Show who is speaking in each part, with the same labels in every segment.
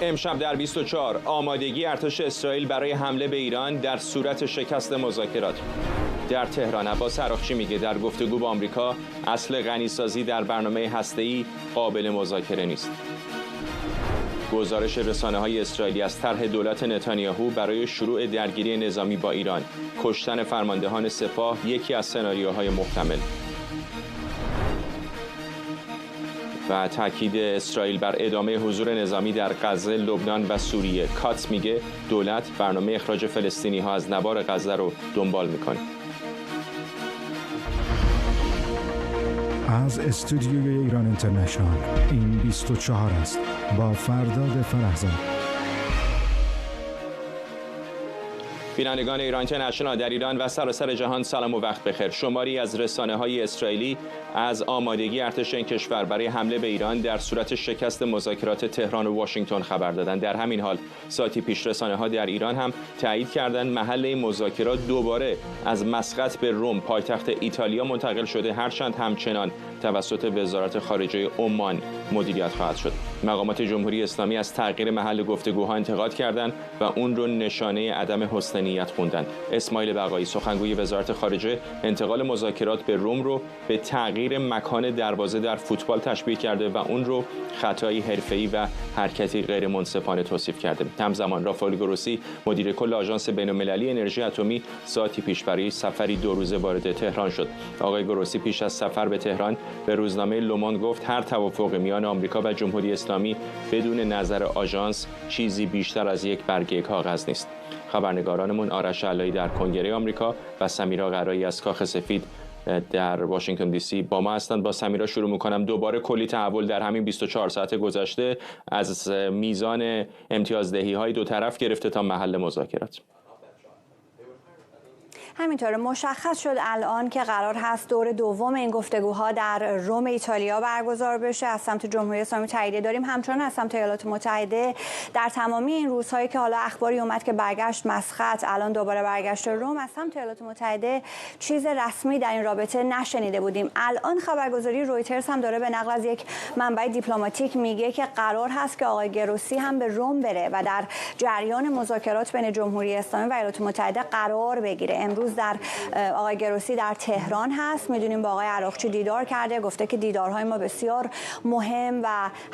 Speaker 1: امشب در 24 آمادگی ارتش اسرائیل برای حمله به ایران در صورت شکست مذاکرات. در تهران عباس عراقچی میگه در گفتگو با آمریکا اصل غنیسازی در برنامه هسته‌ای قابل مذاکره نیست. گزارش رسانه‌های اسرائیلی از طرح دولت نتانیاهو برای شروع درگیری نظامی با ایران، کشتن فرماندهان سپاه یکی از سناریوهای محتمل. و تاکید اسرائیل بر ادامه حضور نظامی در غزه، لبنان و سوریه. کاتس میگه دولت برنامه اخراج فلسطینی‌ها از نوار غزه رو دنبال میکنه.
Speaker 2: از استودیوی ایران اینترنشنال این 24 است با فرداد فرهزاد.
Speaker 1: بینندگان ایران اینترنشنال در ایران و سراسر جهان سلام و وقت بخیر. شماری از رسانه‌های اسرائیلی از آمادگی ارتش این کشور برای حمله به ایران در صورت شکست مذاکرات تهران و واشنگتن خبر دادند. در همین حال ساعتی پیش رسانه‌ها در ایران هم تایید کردند محل این مذاکرات دوباره از مسقط به روم پایتخت ایتالیا منتقل شده، هرچند همچنان توسط وزارت خارجه عمان مدیریت خواهد شد. مقامات جمهوری اسلامی از تغییر محل گفتگوها انتقاد کردند و اون رو نشانه عدم حسن نیت خوندن. اسماعیل بقایی سخنگوی وزارت خارجه انتقال مذاکرات به روم رو به تغییر مکان دروازه در فوتبال تشبیه کرده و اون رو خطایی حرفه‌ای و حرکتی غیر منصفانه توصیف کرده. همزمان رافائل گروسی مدیر کل آژانس بین‌المللی انرژی اتمی ساعتی پیش برای سفری 2 روزه وارد تهران شد. آقای گروسی پیش از سفر به تهران به روزنامه لوموند گفت هر توافقی میان آمریکا و جمهوری اسلامی بدون نظر آژانس چیزی بیشتر از یک برگه کاغذ نیست. خبرنگارانمون آرش علایی در کنگره آمریکا و سمیرا قرایی از کاخ سفید در واشنگتن دی سی با ما هستند. با سمیرا شروع می‌کنم. دوباره کلی تحول در همین 24 ساعت گذشته از میزان امتیازدهی‌های دو طرف گرفته تا محل مذاکرات.
Speaker 3: همینطوره مشخص شد الان که قرار هست دور دوم این گفتگوها در روم ایتالیا برگزار بشه. از سمت جمهوری اسلامی تایید داریم، همچنان از سمت ایالات متحده در تمامی این روزهایی که حالا اخباری اومد که برگشت مسقط، الان دوباره برگشت روم، از سمت ایالات متحده چیز رسمی در این رابطه نشنیده بودیم. الان خبرگزاری رویترز هم داره به نقل از یک منبع دیپلماتیک میگه که قرار هست که آقای گروسی هم به روم بره و در جریان مذاکرات بین جمهوری اسلامی و ایالات متحده قرار بگیره. امروز در آقای گروسی در تهران هست. میدونیم با آقای عراقچی دیدار کرده، گفته که دیدارهای ما بسیار مهم و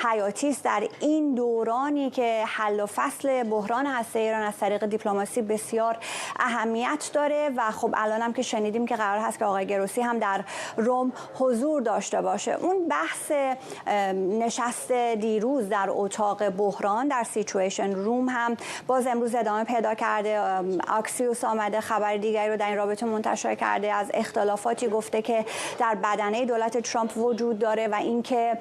Speaker 3: حیاتی است در این دورانی که حل و فصل بحران هسته ایران از طریق دیپلماسی بسیار اهمیت داره. و خب الان هم که شنیدیم که قرار هست که آقای گروسی هم در روم حضور داشته باشه. اون بحث نشست دیروز در اتاق بحران در سیچویشن روم هم باز امروز ادامه پیدا کرده. آکسیوس آمده خبر دیگری رو در این رابطه منتشر کرده، از اختلافاتی گفته که در بدنه دولت ترامپ وجود داره و اینکه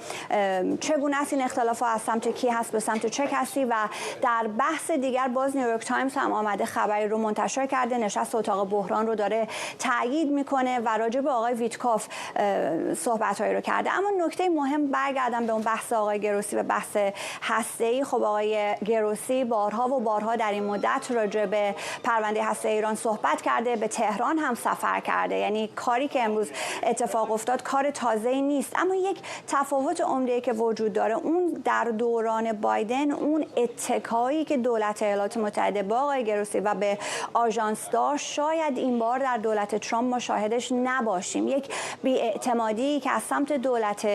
Speaker 3: چگونه است این اختلافات، از سمت کی هست به سمت چه کسی. و در بحث دیگر باز نیویورک تایمز هم آمده خبری رو منتشر کرده، نشست اتاق بحران رو داره تایید میکنه و راجع به آقای ویتکوف صحبت‌هایی رو کرده. اما نکته مهم، برگردم به اون بحث آقای گروسی و بحث هسته‌ای. خب آقای گروسی بارها و بارها در این مدت راجع به پرونده هسته ایران صحبت کرده، به تهران هم سفر کرده. یعنی کاری که امروز اتفاق افتاد کار تازه‌ای نیست. اما یک تفاوت عمده‌ای که وجود داره، اون در دوران بایدن اون اتکایی که دولت ایالات متحده با آقای گروسی و به آژانس داشت، شاید این بار در دولت ترامپ ما شاهدش نباشیم. یک بی‌اعتمادی که از سمت دولت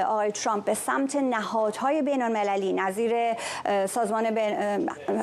Speaker 3: آقای ترامپ به سمت نهادهای بین‌المللی نظیر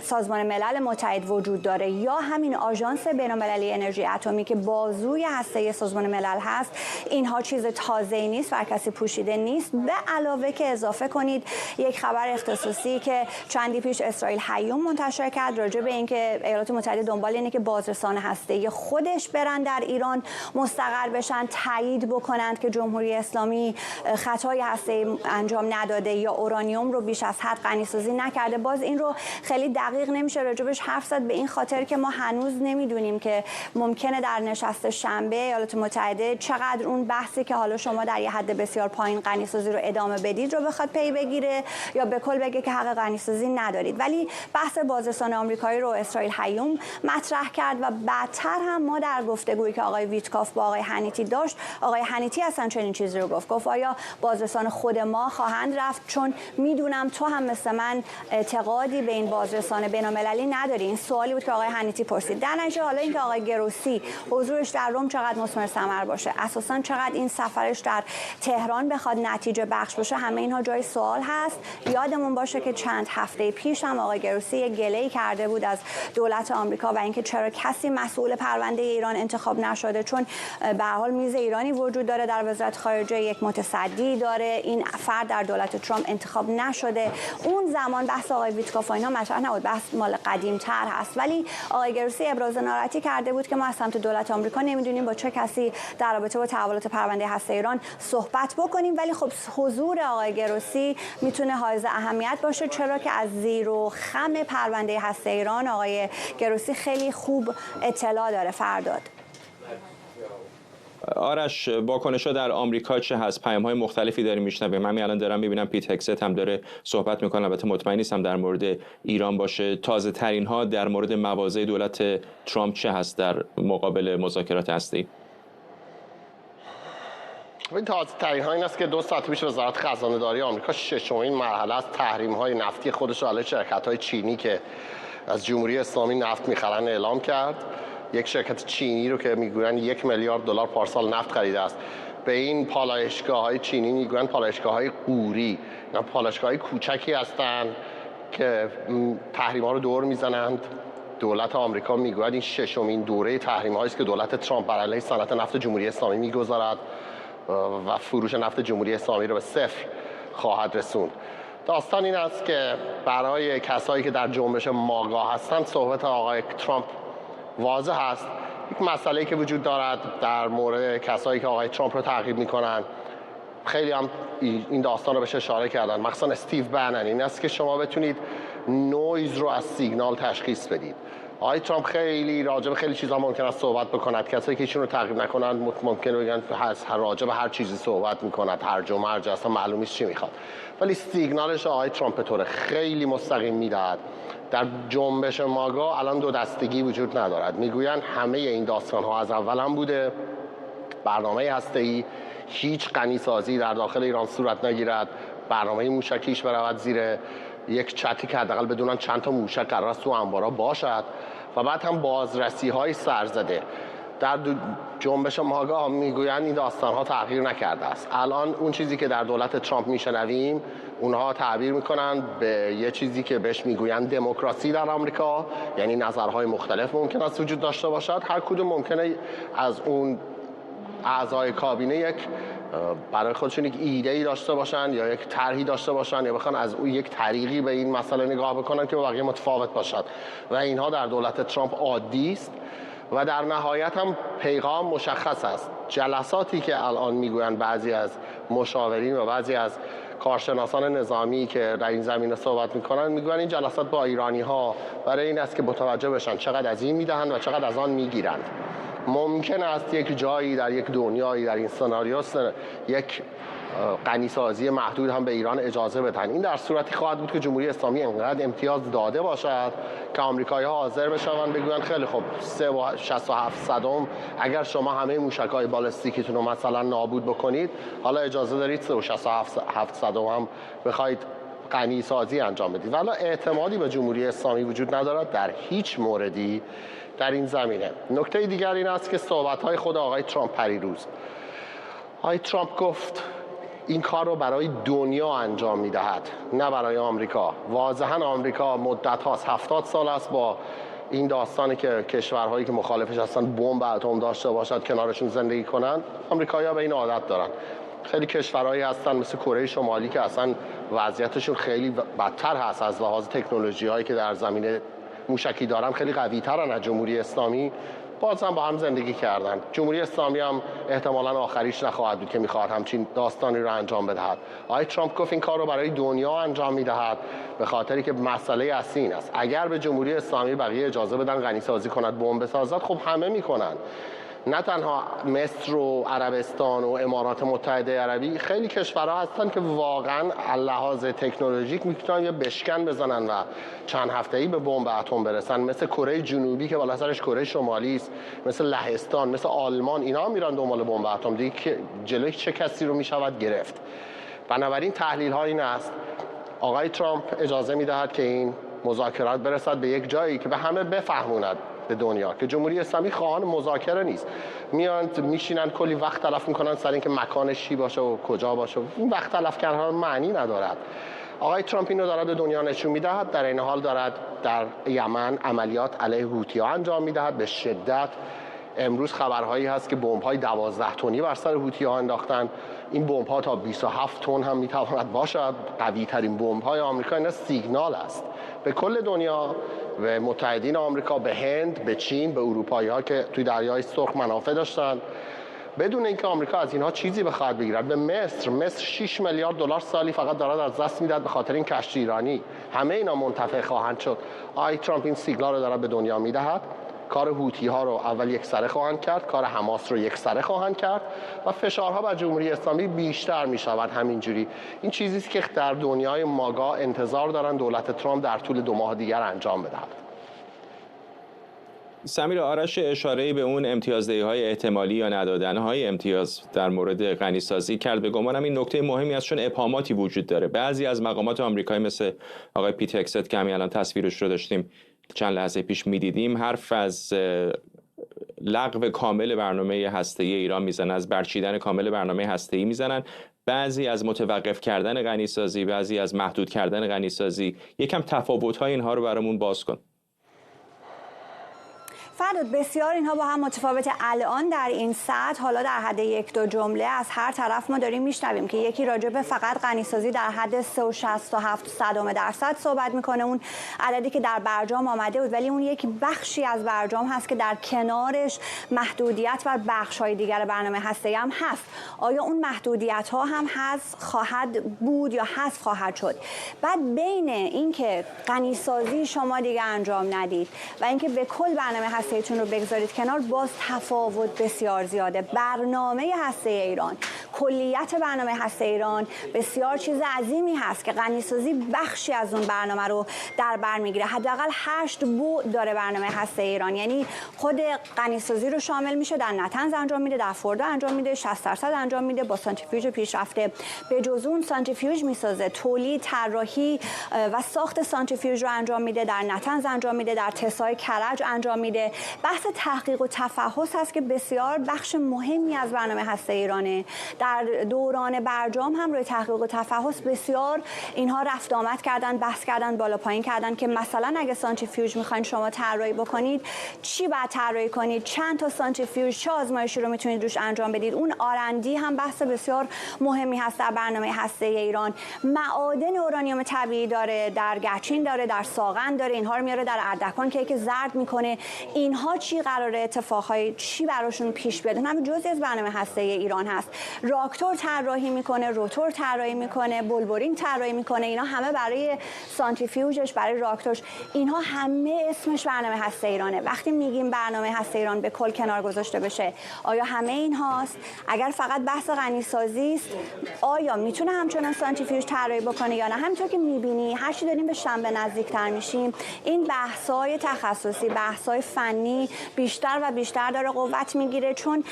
Speaker 3: سازمان ملل متحد وجود داره، یا همین آژانس بین‌المللی انرژی اتمی که بازوی هسته سازمان ملل هست. اینها چیز تازه‌ای نیست، بر کسی پوشیده نیست. به علاوه که اضافه کنید یک خبر اختصاصی که چندی پیش اسرائیل هیوم منتشر کرد راجع به اینکه ایالات متحده دنبال اینه که بازرسان هسته‌ای خودش برن در ایران مستقر بشن، تایید بکنند که جمهوری اسلامی خطای هسته‌ای انجام نداده یا اورانیوم رو بیش از حد غنی‌سازی نکرده. باز این رو خیلی دقیق نمیشه راجبش حرف زد، به این خاطر که ما هنوز نمیدونیم که ممکنه در نشست شنبه ایالات متحده چقدر اون بحثی که حالا شما در یه حد بسیار پایین غنیسازی رو ادامه بدید رو بخواد پی بگیره یا به کل بگه که حق غنیسازی ندارید. ولی بحث بازرسان آمریکایی رو اسرائیل هیوم مطرح کرد و بعدتر هم ما در گفتگویی که آقای ویتکاف با آقای هنیتی داشت، آقای هنیتی اصلا چنین چیزی رو گفت آیا بازرسان خود ما خواهند رفت؟ چون میدونم تو هم مثل من اعتقادی به این بازرسان بین‌المللی نداری. این سوالی بود که آقای هنیتی پرسید. در نتیجه حالا اینکه آقای گروسی حضورش در روم چقدر مثمر ثمر باشه، اساسا چقدر این سفرش در تهران بخواد نتیجه بخش باشه، همه اینها جای سوال هست. یادمون باشه که چند هفته پیش هم آقای گروسی یک گله‌ای کرده بود از دولت آمریکا و اینکه چرا کسی مسئول پرونده ایران انتخاب نشده، چون به هر حال میز ایرانی وجود داره در وزارت خارجه، یک متصدی داره، این فرد در دولت ترامپ انتخاب نشده. اون زمان بحث آقای ویتکاف و اینا مطرح نبود، بحث مال قدیم‌تر هست. ولی آقای گروسی ابراز ناراحتی کرده بود که ما از سمت دولت آمریکا نمیدونیم با چه کسی در رابطه با تحولات پرونده هسته ایران صحبت بکنیم. ولی خب حضور آقای گروسی میتونه حائز اهمیت باشه، چرا که از زیر و خم پرونده هسته ایران آقای گروسی خیلی خوب اطلاع داره. فرداد
Speaker 1: آرش، واکنش‌ها در آمریکا چه هست؟ پیام‌های مختلفی داریم میشنویم. من الان دارم میبینم پیت هگست هم داره صحبت میکنه، البته مطمئن نیستم در مورد ایران باشه. تازه ترین ها در مورد مواضع دولت ترامپ چه هست در مقابل مذاکرات هسته‌ای؟
Speaker 4: این تازه ترین ها این است که 2 ساعت پیش وزارت خزانه داری آمریکا ششمین مرحله از تحریم های نفتی خودش رو علیه شرکت های چینی که از جمهوری اسلامی نفت میخرن اعلام کرد. یک شرکت چینی رو که میگویند 1 میلیارد دلار پارسال نفت خریده است. به این پالایشگاه‌های چینی میگویند پالایشگاه‌های قوری، یا پالایشگاه‌های کوچکی هستند که تحریم‌ها رو دور میزنند. دولت آمریکا میگوید این ششمین دوره تحریم‌هایی است که دولت ترامپ بر علیه صنعت نفت جمهوری اسلامی میگذارد و فروش نفت جمهوری اسلامی رو به صفر خواهد رسوند. داستان این است که برای کسایی که در جنبش ماگا هستند صحبت آقای ترامپ واضح است. یک مسئله‌ای که وجود دارد در مورد کسایی که آقای ترامپ رو تعقیب می‌کنند، خیلی هم این داستان رو بهش اشاره کردن، مخصوصا استیو بنن، این است که شما بتونید نویز رو از سیگنال تشخیص بدید. آقای ترامپ خیلی راجع به خیلی چیزا ممکن است صحبت بکند، کسایی که ایشون رو تعقیب نکنند ممکنه بگن راجع به هر چیزی صحبت می‌کند، هرج و مرج، اصلا معلوم نیست چی می‌خواد. ولی سیگنالش آقای ترامپ به طور خیلی مستقیم میدهد. در جنبش ماگا الان 2 دستگی وجود ندارد. میگویند همه این داستان‌ها از اول هم بوده. برنامه هسته‌ای هیچ غنی‌سازی در داخل ایران صورت نگیرد. برنامه موشکیش برود زیر یک چتی که حداقل بدونن چند تا موشک قرار است تو انبارا باشد و بعد هم بازرسی‌های سرزده. در جنبش ماگا میگویند این داستان‌ها تغییر نکرده است. الان اون چیزی که در دولت ترامپ میشنویم، اونها تعبیر میکنن به یه چیزی که بهش میگویند دموکراسی در آمریکا، یعنی نظرهای مختلف ممکن است وجود داشته باشد. هر کدوم ممکنه از اون اعضای کابینه یک برای خودشون یک ایده‌ای داشته باشن یا یک طرحی داشته باشن یا بخوان از اون یک طریقی به این مسئله نگاه بکنن که با بقیه متفاوت باشد و اینها در دولت ترامپ عادی است. و در نهایت هم پیغام مشخص است. جلساتی که الان میگویند بعضی از مشاورین و بعضی از کارشناسان نظامی که در این زمینه صحبت میکنن میگویند این جلسات با ایرانی ها برای این است که متوجه بشن چقدر از این میدهند و چقدر از آن میگیرند. ممکن است یک جایی در یک دنیایی در این سناریو یک غنی‌سازی محدود هم به ایران اجازه بدن. این در صورتی خواهد بود که جمهوری اسلامی انقدر امتیاز داده باشد که آمریکایی‌ها حاضر بشوند بگویند خیلی خوب 3.67 اگر شما همه موشک‌های بالستیکیتون رو مثلا نابود بکنید، حالا اجازه دارید 3.67 هم بخواید غنی‌سازی انجام بدید. ولی اعتمادی به جمهوری اسلامی وجود ندارد در هیچ موردی در این زمینه. نکته دیگر این است که صحبت‌های خود آقای ترامپ پریروز، آقای ترامپ گفت این کار رو برای دنیا انجام می‌دهد، نه برای آمریکا. واضحاً آمریکا مدت هاست 70 سال است با این داستانی که کشورهایی که مخالفش هستن بمب اتم داشته باشد کنارشون زندگی کنند. آمریکایی‌ها به این عادت دارن. خیلی کشورهایی هستن مثل کره شمالی که اصلا وضعیتشون خیلی بدتر هست از لحاظ تکنولوژی‌هایی که در زمینه موشکی دارن، خیلی قوی‌ترن از جمهوری اسلامی. باز هم با هم زندگی کردن. جمهوری اسلامی هم احتمالاً آخریش نخواهد بود که میخواهد همچین داستانی رو انجام بدهد. آقای ترامپ گفت این کار رو برای دنیا انجام میدهد به خاطری که مسئله اصلی این است. اگر به جمهوری اسلامی بقیه اجازه بدن غنیسازی کند، بمب بسازد، خب همه میکنن. نه تنها مصر و عربستان و امارات متحده عربی، خیلی کشورها هستن که واقعا لحاظ تکنولوژیک میتونن یه بشکن بزنن و چند هفته‌ای به بمب اتم برسن، مثل کره جنوبی که بالا سرش کره شمالی است، مثل لهستان، مثل آلمان. اینا هم میرن دنبال بمب اتم دیگه، که جلوی چه کسی رو میشود گرفت. بنابراین تحلیل ها این است آقای ترامپ اجازه میدهد که این مذاکرات برسد به یک جایی که به همه بفهموند به دنیا که جمهوری اسلامی خواهان مذاکره نیست. میان میشینن کلی وقت تلف میکنن سر اینکه مکانش چی باشه و کجا باشه. این وقت تلف کردن معنی ندارد. آقای ترامپ اینو دارد به دنیا نشون میدهد. در این حال دارد در یمن عملیات علیه هوتی‌ها انجام میدهد به شدت. امروز خبرهایی هست که بمب‌های 12 تنی بر سر هوتی‌ها انداختن. این بمب‌ها تا 27 تن هم میتواند باشد. قوی‌ترین بمب‌های آمریکا. اینا سیگنال است به کل دنیا، به متحدین آمریکا، به هند، به چین، به اروپایی‌ها که توی دریای سرخ منافع داشتن، بدون اینکه آمریکا از اینها چیزی بخواد بگیرد. به مصر 6 میلیارد دلار سالی فقط دارد از دست میداد به خاطر این کشتی ایرانی. همه اینا منتفع خواهند شد. آقای ترامپ این سیگنال رو دارد به دنیا میدهد. کار هوتی‌ها رو اول یکسره خواهند کرد، کار حماس رو یکسره خواهند کرد و فشارها بر جمهوری اسلامی بیشتر میشود. همینجوری این چیزی است که در دنیای ماگا انتظار دارن دولت ترامپ در طول 2 ماه دیگر انجام بدهد.
Speaker 1: سمیر، آرش اشاره‌ای به اون امتیازدهی‌های احتمالی یا ندادن‌های امتیاز در مورد غنیسازی کرد. به گمانم این نکته مهمی است، چون ابهاماتی وجود داره. بعضی از مقامات آمریکایی مثل آقای پیت هگست که همین الان تصویرش رو داشتیم چند لحظه پیش می‌دیدیم، حرف از لغو کامل برنامه هسته‌ای ایران میزنن، از برچیدن کامل برنامه هسته‌ای میزنن. بعضی از متوقف کردن غنیسازی، بعضی از محدود کردن غنیسازی. یکم تفاوت‌های اینها رو برامون باز کن.
Speaker 3: فرداد، بسیار اینها با هم متفاوته. الان در این سطح، حالا در حد 1-2 جمله از هر طرف ما داریم میشنویم که یکی راجع به فقط غنیسازی در حد 3.67% صحبت میکنه، اون عددی که در برجام آمده بود، ولی اون یک بخشی از برجام هست که در کنارش محدودیت بر بخش‌های دیگر برنامه هسته‌ای هم هست. آیا اون محدودیت ها هم خواهد بود یا حذف خواهد شد؟ بعد بین اینکه غنیسازی شما دیگه انجام ندید و اینکه به کل برنامه هسته‌ایتون رو بگذارید کنار، باز تفاوت بسیار زیاده. برنامه هسته ایران، کلیت برنامه هسته ایران بسیار چیز عظیمی هست که غنیسازی بخشی از اون برنامه رو در بر میگیره. حداقل 8 بعد داره برنامه هسته ایران، یعنی خود غنیسازی رو شامل میشه، در نطنز انجام میده، در فردو انجام میده، 60% انجام میده، با سانتریفیوژ پیشرفته. به جز اون سانتریفیوژ میسازه، تولید، طراحی و ساخت سانتریفیوژ رو انجام میده، در نطنز انجام میده، در تست‌های کرج انجام میده. بحث تحقیق و تفحص هست که بسیار بخش مهمی از برنامه هسته ایرانه. در دوران برجام هم روی تحقیق و تفحص بسیار اینها رفت آمد کردن، بحث کردن، بالا پایین کردن که مثلا اگه سانتریفیوژ میخواین شما طراحی بکنید، چی باید طراحی کنید، چند تا سانتریفیوژ، چه آزمایشی رو میتونید روش انجام بدید. اون آرندی هم بحث بسیار مهمی هست در برنامه هسته ایران. معادن اورانیوم طبیعی داره، در گچین داره، در ساغن داره، اینها رو میاره در اردکان که زرد میکنه. اینها چی قراره، اتفاقای چی براشون پیش بیاد؟ همین جزئی از برنامه هسته ایران هست. راکتور طراحی میکنه، روتور طراحی میکنه، بلبورین طراحی میکنه. اینا همه برای سانتریفیوژش، برای راکتورش، اینها همه اسمش برنامه هسته ایرانه. وقتی میگیم برنامه هسته ایران به کل کنار گذاشته بشه، آیا همه اینهاست؟ اگر فقط بحث غنیسازی است، آیا میتونه همچنان سانتریفیوژ طراحی بکنه یا نه؟ همینطور که میبینی هر چی داریم به شنبه نزدیکتر میشیم، این بحث‌های تخصصی، بحث‌های فنی بیشتر و بیشتر داره قوت میگیره، چون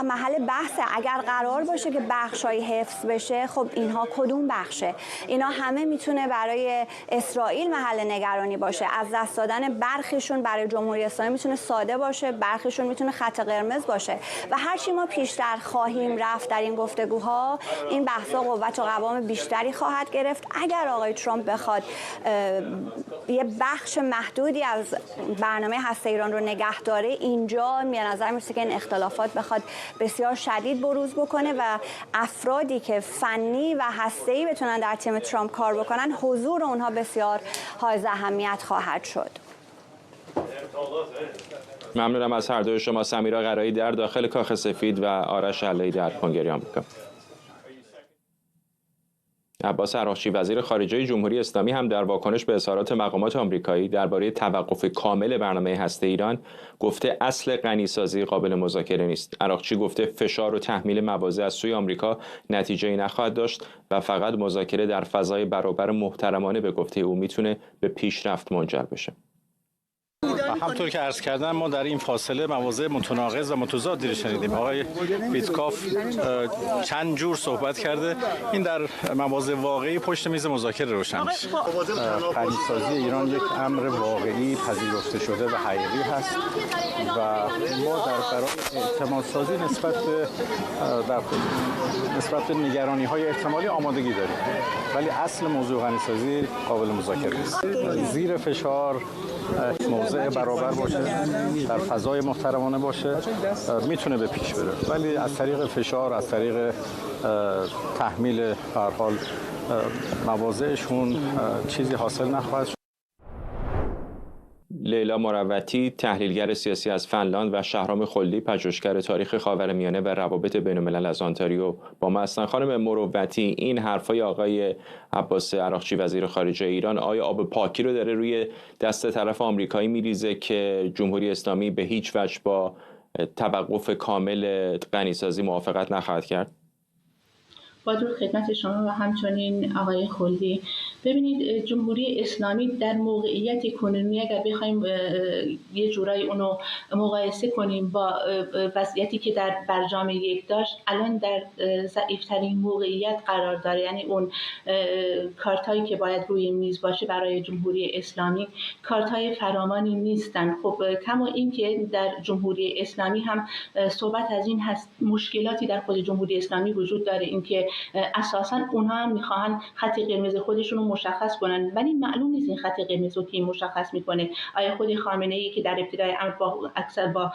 Speaker 3: محل بحثه. اگر قرار باشه که بخشای حفظ بشه، خب اینها کدوم بخشه؟ اینا همه میتونه برای اسرائیل محل نگرانی باشه. از دست دادن برخیشون برای جمهوری اسلامی میتونه ساده باشه، برخیشون میتونه خط قرمز باشه. و هر چی ما پیشتر خواهیم رفت در این گفتگوها، این بحثا قوت و قوام بیشتری خواهد گرفت. اگر آقای ترامپ بخواد یه بخش محدودی از برنامه هسته ایران رو نگه داره، اینجا به نظر میاد که این اختلافات بخواد بسیار شدید بروز بکنه و افرادی که فنی و هسته‌ای بتونن در تیم ترامپ کار بکنن، حضور اونها بسیار حائز اهمیت خواهد شد.
Speaker 1: ممنونم از هر دوی شما، سمیرا قرایی در داخل کاخ سفید و آرش علایی در کنگره آمریکا. عباس عراقچی وزیر خارجه جمهوری اسلامی هم در واکنش به اظهارات مقامات آمریکایی درباره توقف کامل برنامه هسته ایران گفته اصل غنیسازی قابل مذاکره نیست. عراقچی گفته فشار و تحمیل مواضع از سوی آمریکا نتیجه‌ای نخواهد داشت و فقط مذاکره در فضای برابر محترمانه به گفته او میتونه به پیشرفت منجر بشه.
Speaker 5: همطور که عرض کردم ما در این فاصله مواضع متناقض و متضادی رو شنیدیم. آقای ویتکاف چند جور صحبت کرده، این در مواضع واقعی پشت میز مذاکره روشن میشه. غنیسازی ایران یک امر واقعی پذیرفته شده و حقیقی هست و ما برای اعتماد سازی نسبت به نگرانی های احتمالی آمادگی داریم، ولی اصل موضوع غنیسازی قابل مذاکره است. زیر فشار موضع برابر باشه، در فضای محترمانه باشه، میتونه به پیش بره، ولی از طریق فشار، از طریق تحمیل به هر حال مواضعشون چیزی حاصل نخواهد شد.
Speaker 1: لیلا مروتی، تحلیلگر سیاسی از فنلاند، و شهرام خلدی، پژوهشگر تاریخ خاورمیانه و روابط بین‌الملل از آنتاریو با ما هستند. خانم مروتی، این حرفای آقای عباس عراقچی وزیر خارجه ایران آیا آب پاکی رو داره روی دست طرف آمریکایی میریزه که جمهوری اسلامی به هیچ وجه با توقف کامل غنیسازی موافقت نخواهد کرد؟
Speaker 6: با درود خدمت شما و همچنین آقای خلدی. ببینید، جمهوری اسلامی در موقعیت کنونی اگر بخوایم یه جورایی اونو مقایسه کنیم با وضعیتی که در برجام یک داشت، الان در ضعیفترین موقعیت قرار داره. یعنی اون کارتایی که باید روی میز باشه برای جمهوری اسلامی کارتای فرامانی نیستن. خب کما این که در جمهوری اسلامی هم صحبت از این هست مشکلاتی در خود جمهوری اسلامی وجود داره، اینکه اساساً اونها هم میخواهن خط قرمز خودشون رو مشخص کنن، ولی معلوم نیست این خط قرمز رو کی مشخص میکنه. آیا خود خامنه‌ای که در ابتدای امر اکثر با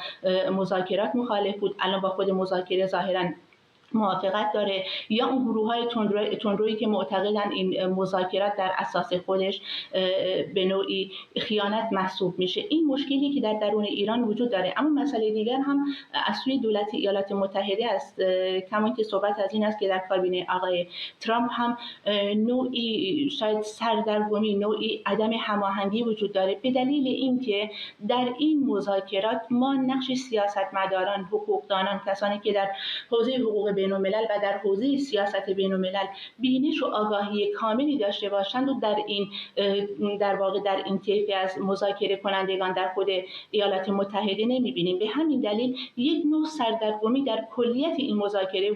Speaker 6: مذاکرات مخالف بود، الان با خود مذاکره ظاهراً موافقت داره، یا اون گروه‌های تندرویی که معتقدن این مذاکرات در اساس خودش به نوعی خیانت محسوب میشه. این مشکلی که در درون ایران وجود داره. اما مسئله دیگر هم از سوی دولت ایالات متحده است، کما اینکه صحبت از این است که در کابینه آقای ترامپ هم نوعی شاید سردرگمی، نوعی عدم هماهنگی وجود داره، به دلیل اینکه در این مذاکرات ما نقش سیاستمداران، حقوقدانان، کسانی که در حوزه حقوق بین‌الملل و در حوزه سیاست بین‌الملل بینش و آگاهی کاملی داشته باشند و در واقع در این طیف از مذاکره کنندگان در خود ایالات متحده نمی‌بینیم. به همین دلیل یک نوع سردرگمی در کلیت این مذاکره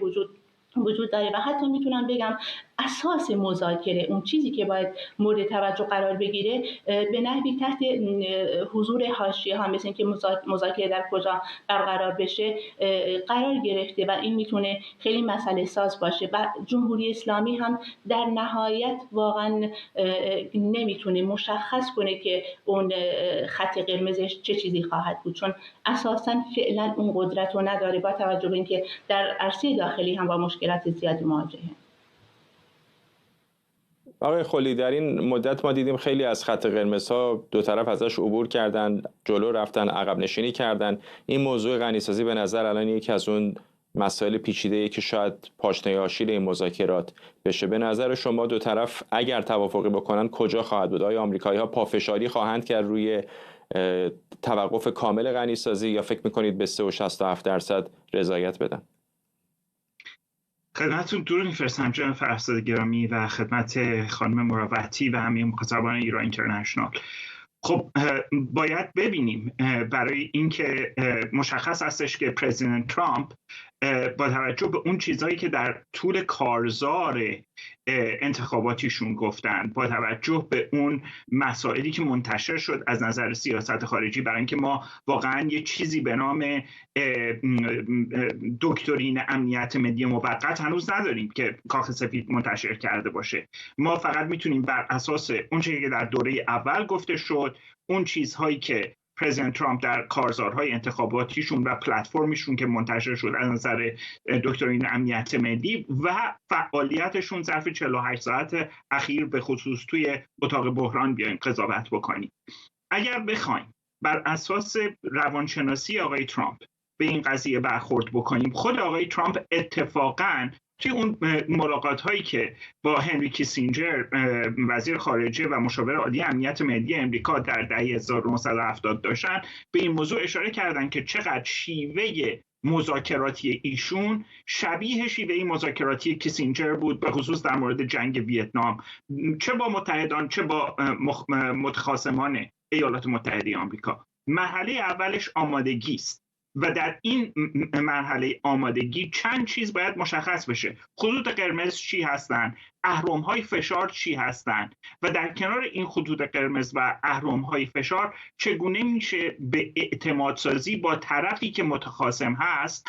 Speaker 6: وجود داره و حتی میتونم بگم اساس مذاکره، اون چیزی که باید مورد توجه قرار بگیره، به نحوی تحت حضور حاشیه‌ها مثل اینکه مذاکره در کجا برقرار بشه قرار گرفته و این میتونه خیلی مسئله ساز باشه و جمهوری اسلامی هم در نهایت واقعا نمیتونه مشخص کنه که اون خط قرمزش چه چیزی خواهد بود، چون اساساً فعلا اون قدرت رو نداره، با توجه به اینکه در عرصه داخلی هم با مشکلات زیادی مواجهه.
Speaker 1: آقای خلی، در این مدت ما دیدیم خیلی از خط قرمزها دو طرف ازش عبور کردن، جلو رفتن، عقب نشینی کردن. این موضوع غنیسازی به نظر الان یکی از اون مسائل پیچیده‌ای که شاید پاشنه آشیل این مذاکرات بشه. به نظر شما دو طرف اگر توافقی بکنن کجا خواهد بود؟ آیا آمریکایی‌ها پافشاری خواهند کرد روی توقف کامل غنیسازی یا فکر می‌کنید به 3.67% رضایت بدن؟
Speaker 7: خدمتتون درود می‌فرستم جناب فرزاد گرامی و خدمت خانم مروتی و همه مخاطبان ایران اینترنشنال. خب باید ببینیم، برای اینکه مشخص هستش که پرزیدنت ترامپ با توجه به اون چیزهایی که در طول کارزار انتخاباتیشون گفتن، با توجه به اون مسائلی که منتشر شد از نظر سیاست خارجی، برای اینکه ما واقعا یه چیزی به نام دکترین امنیت ملی موقت هنوز نداریم که کاخ سفید منتشر کرده باشه. ما فقط میتونیم بر اساس اون چیزی که در دوره اول گفته شد، اون چیزهایی که پرزیدنت ترامپ در کارزارهای انتخاباتیشون و پلتفرمشون که منتشر شد از نظر دکترین امنیت ملی و فعالیتشون ظرف 48 ساعت اخیر به خصوص توی اتاق بحران بیایم قضاوت بکنیم. اگر بخوایم بر اساس روانشناسی آقای ترامپ به این قضیه برخورد بکنیم، خود آقای ترامپ اتفاقاً توی اون ملاقات هایی که با هنری کیسینجر وزیر خارجه و مشاور عالی امنیت ملی امریکا در دهه 1970 داشتن، به این موضوع اشاره کردن که چقدر شیوه مذاکراتی ایشون شبیه شیوه مذاکراتی کیسینجر بود، به خصوص در مورد جنگ ویتنام، چه با متحدان چه با متخاصمان ایالات متحده آمریکا. مرحله اولش آمادگی است و در این مرحله آمادگی چند چیز باید مشخص بشه. خطوط قرمز چی هستند؟ اهرم‌های فشار چی هستند؟ و در کنار این خطوط قرمز و اهرم‌های فشار چگونه میشه به اعتماد سازی با طرفی که متخاصم هست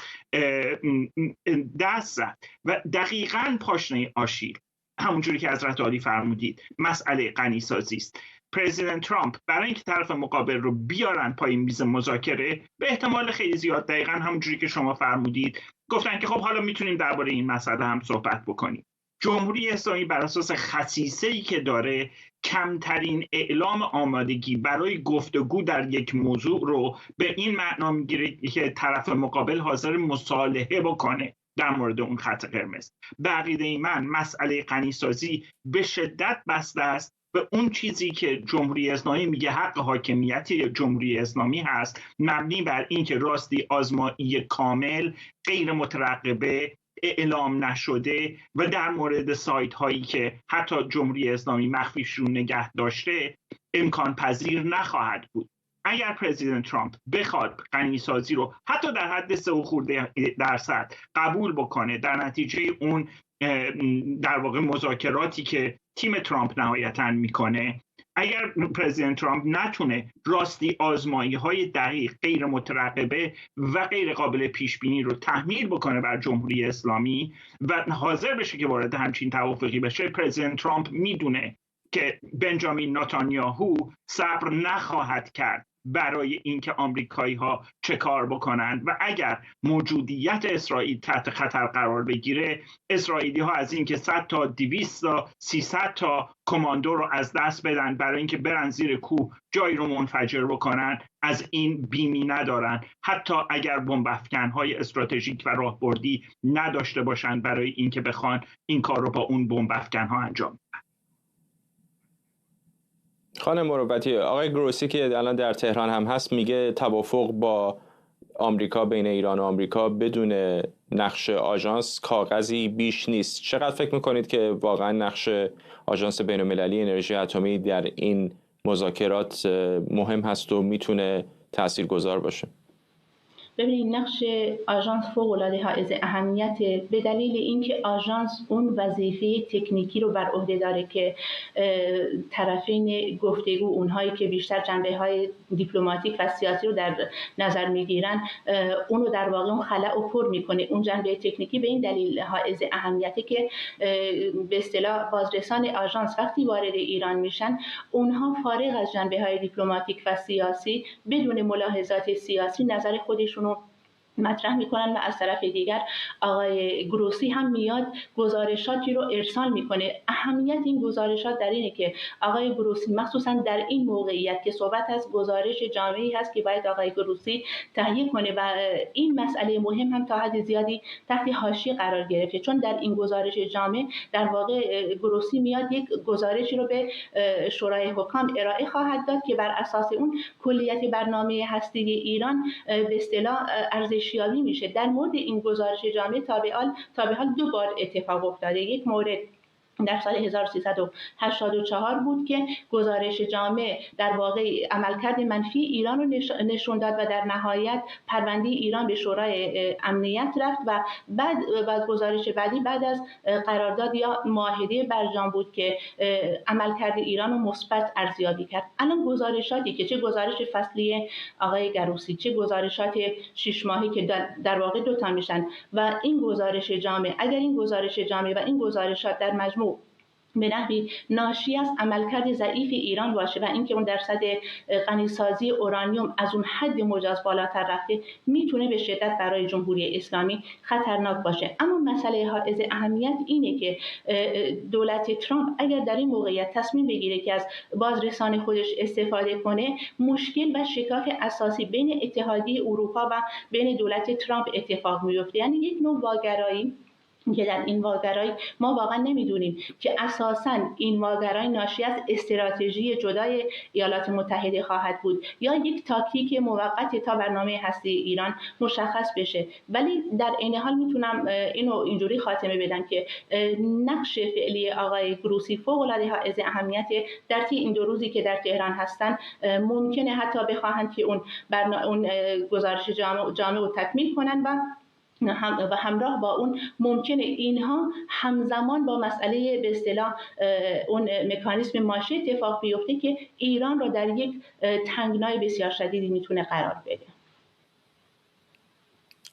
Speaker 7: دست زد؟ و دقیقاً پاشنه آشیل، همونجوری که حضرت عالی فرمودید، مسئله غنی‌سازی است. پرزیدنت ترامپ برای اینکه طرف مقابل رو بیارن پای میز مذاکره، به احتمال خیلی زیاد دقیقاً همونجوری که شما فرمودید گفتن که خب حالا میتونیم درباره این مسئله هم صحبت بکنیم. جمهوری اسلامی بر اساس خصیصه‌ای که داره کمترین اعلام آمادگی برای گفتگو در یک موضوع رو به این معنا میگیره که طرف مقابل حاضر مصالحه بکنه در مورد اون خط قرمز. به عقیده من مسئله غنی‌سازی به شدت بسته است به اون چیزی که جمهوری اسلامی میگه حق حاکمیت جمهوری اسلامی هست، مبنی بر اینکه راستی آزمایی کامل، غیر مترقبه، اعلام نشده و در مورد سایت هایی که حتی جمهوری اسلامی مخفیش رو نگه داشته امکان پذیر نخواهد بود. اگر پرزیدنت ترامپ بخواد غنی‌سازی رو حتی در حد 3% قبول بکنه، در نتیجه اون در واقع مذاکراتی که تیم ترامپ نهایتاً میکنه، اگر پرزیدنت ترامپ نتونه راستی آزمایی‌های دقیق، غیر مترقبه و غیر قابل پیش بینی رو تحمیل بکنه بر جمهوری اسلامی و حاضر بشه که وارد همچین توافقی بشه، پرزیدنت ترامپ میدونه که بنجامین نتانیاهو صبر نخواهد کرد برای اینکه آمریکایی‌ها چه کار بکنند و اگر موجودیت اسرائیل تحت خطر قرار بگیره، اسرائیلی‌ها از اینکه 100 تا 200 تا 300 تا کماندو رو از دست بدن برای اینکه برن زیر کوه جایی رو منفجر بکنن، از این بیمی ندارن، حتی اگر بمب افکن‌های استراتژیک و راهبردی نداشته باشن برای اینکه بخوان این کار رو با اون بمب افکن‌ها انجام بدن.
Speaker 1: خانم مروتی، آقای گروسی که الان در تهران هم هست میگه توافق با آمریکا، بین ایران و آمریکا بدون نقش آژانس کاغذی بیش نیست. چقدر فکر میکنید که واقعا نقش آژانس بین‌المللی انرژی اتمی در این مذاکرات مهم هست و میتونه تاثیرگذار باشه؟
Speaker 6: ببینید، نقش آژانس فوق‌العاده حائز اهمیت به دلیل اینکه آژانس اون وظیفه تکنیکی رو بر عهده داره که طرفین گفتگو، اونهایی که بیشتر جنبه‌های دیپلماتیک و سیاسی رو در نظر میگیرن، اونو در واقع اون خلا رو پر میکنه. اون جنبه تکنیکی به این دلیل حائز اهمیته که به اصطلاح بازرسان آژانس وقتی وارد ایران میشن، اونها فارغ از جنبه‌های دیپلماتیک و سیاسی بدون ملاحظات سیاسی نظر خودشون مطرح میکنن و از طرف دیگر آقای گروسی هم میاد گزارشاتی رو ارسال میکنه. اهمیت این گزارشات در اینه که آقای گروسی مخصوصا در این موقعیت که صحبت از گزارش جامعی هست که باید آقای گروسی تهیه کنه و این مسئله مهم هم تا حد زیادی تحت حاشیه قرار گرفته، چون در این گزارش جامع در واقع گروسی میاد یک گزارشی رو به شورای حکام ارائه خواهد داد که بر اساس اون کلیت برنامه هسته‌ای ایران به اصطلاح ارزشیابی میشه. در مورد این گزارش جامع تا به حال 2 بار اتفاق افتاده. یک مورد در سال 1384 بود که گزارش جامع در واقع عملکرد منفی ایران رو نشون داد و در نهایت پرونده ایران به شورای امنیت رفت و بعد گزارش بعدی بعد از قرارداد یا معاهده برجام بود که عملکرد ایران رو مثبت ارزیابی کرد. الان گزارشاتی که چه گزارش فصلی آقای گروسی، چه گزارشات 6 ماهی که در واقع 2 تا میشن و این گزارش جامع، اگر این گزارش جامع و این گزارشات در مجموع به نحوی ناشی از عملکرد ضعیف ایران باشه و اینکه اون درصد غنیسازی اورانیوم از اون حد مجاز بالاتر رفته میتونه به شدت برای جمهوری اسلامی خطرناک باشه. اما مسئله حائز اهمیت اینه که دولت ترامپ اگر در این موقعیت تصمیم بگیره که از بازرسان خودش استفاده کنه، مشکل و شکاک اساسی بین اتحادیه اروپا و بین دولت ترامپ اتفاق میفته. یعنی یک نوع واگرایی که در این واگرایی ما واقعا نمیدونیم که اساساً این واگرایی ناشی از استراتژی جدای ایالات متحده خواهد بود یا یک تاکتیک موقت تا برنامه هسته ایران مشخص بشه. ولی در عین حال میتونم اینو اینجوری خاتمه بدم که نقش فعلی آقای گروسی فوق‌العاده حائز اهمیت در طی این 2 روزی که در تهران هستن. ممکنه حتی بخواهند که اون گزارش جامع رو تکمیل کنن و همراه با اون ممکنه اینها همزمان با مسئله به اصطلاح اون مکانیزم ماشه اتفاق بیفته که ایران رو در یک تنگنای بسیار شدیدی میتونه قرار بده.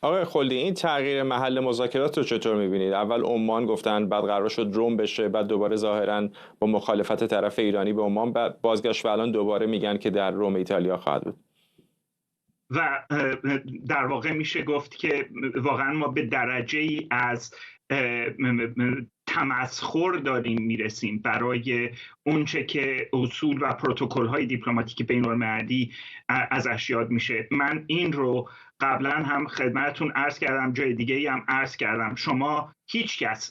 Speaker 1: آقای خلدی، این تغییر محل مذاکرات رو چطور می‌بینید؟ اول عمان گفتن، بعد قرار شد روم بشه، بعد دوباره ظاهراً با مخالفت طرف ایرانی به عمان بازگشت و الان دوباره میگن که در روم ایتالیا خواهد بود.
Speaker 7: و در واقع میشه گفت که واقعا ما به درجه‌ای از تمسخر داریم میرسیم برای اونچه که اصول و پروتکل‌های دیپلماتیک بین‌المللی ازش یاد میشه. من این رو قبلا هم خدمتتون عرض کردم، جای دیگه‌ای هم عرض کردم. شما